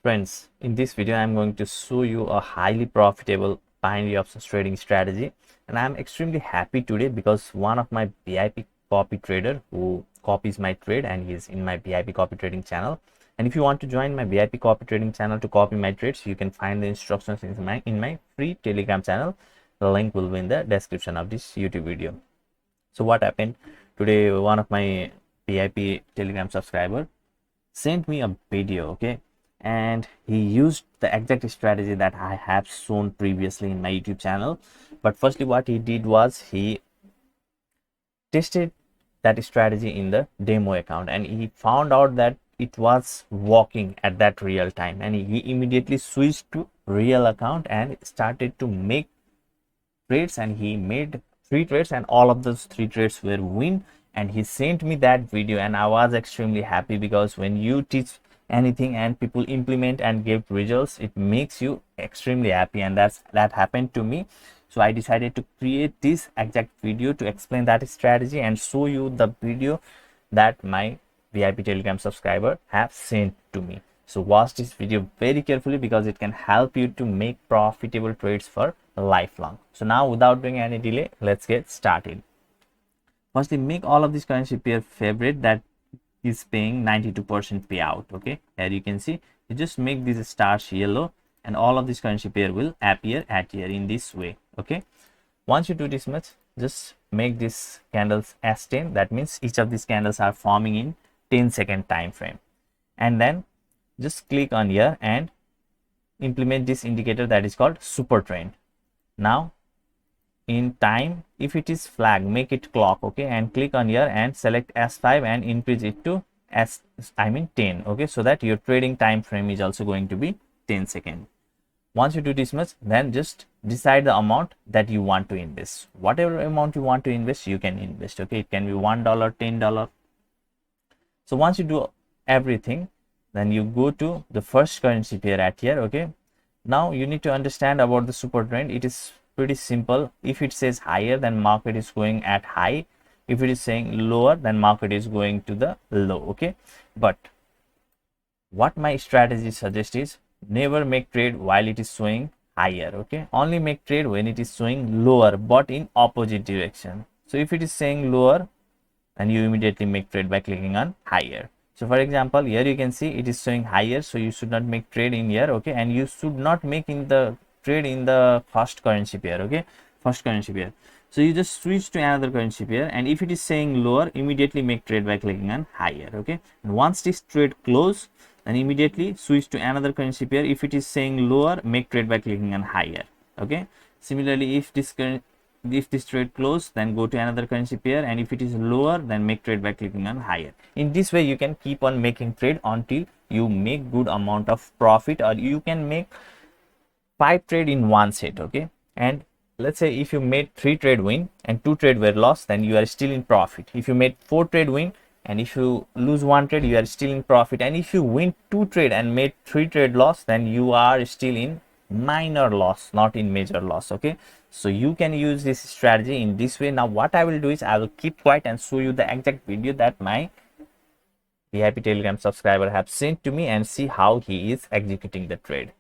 Friends, in this video, I'm going to show you a highly profitable binary options trading strategy. And I'm extremely happy today because one of my VIP copy trader who copies my trade and he's in my VIP copy trading channel. And if you want to join my VIP copy trading channel to copy my trades, you can find the instructions in my free Telegram channel. The link will be in the description of this YouTube video. So what happened today, one of my VIP Telegram subscriber sent me a video, okay, and he used the exact strategy that I have shown previously in my YouTube channel. But firstly, what he did was he tested that strategy in the demo account and he found out that it was working at that real time, and he immediately switched to real account and started to make trades, and he made 3 trades and all of those 3 trades were win. And he sent me that video and I was extremely happy because when you teach anything and people implement and give results, it makes you extremely happy, and that happened to me. So I decided to create this exact video to explain that strategy and show you the video that my VIP Telegram subscriber have sent to me. So watch this video very carefully because it can help you to make profitable trades for lifelong. So now, without doing any delay, let's get started. Firstly, make all of this currency pair favorite that is paying 92% payout. Okay, here you can see you just make these stars yellow and all of this currency pair will appear at here in this way. Okay, once you do this much, just make these candles as 10. That means each of these candles are forming in 10-second time frame, and then just click on here and implement this indicator that is called super trend. Now in time, if it is flag, make it clock. Okay, and click on here and select S5 and increase it to 10. Okay, so that your trading time frame is also going to be 10 seconds. Once you do this much, then just decide the amount that you want to invest. Whatever amount you want to invest, you can invest. Okay, it can be $1, $10. So once you do everything, then you go to the first currency pair at here. Okay, now you need to understand about the super trend. It is pretty simple. If it says higher, then market is going at high. If it is saying lower, then market is going to the low. Okay, but what my strategy suggests is never make trade while it is showing higher. Okay, only make trade when it is showing lower but in opposite direction. So if it is saying lower, and you immediately make trade by clicking on higher. So for example, here you can see it is showing higher, so you should not make trade in here. Okay, and you should not make in the trade in the first currency pair. Okay, first currency pair. So you just switch to another currency pair, and if it is saying lower, immediately make trade by clicking on higher. Okay, and once this trade close, then immediately switch to another currency pair. If it is saying lower, make trade by clicking on higher. Okay, similarly, if this trade close, then go to another currency pair, and if it is lower, then make trade by clicking on higher. In this way, you can keep on making trade until you make good amount of profit, or you can make 5 trade in one set. Okay, and let's say if you made 3 trade win and 2 trade were lost, then you are still in profit. If you made 4 trade win and if you lose 1 trade, you are still in profit. And if you win 2 trade and made 3 trade loss, then you are still in minor loss, not in major loss. Okay, so you can use this strategy in this way. Now what I will do is I will keep quiet and show you the exact video that my VIP Telegram subscriber have sent to me and see how he is executing the trade.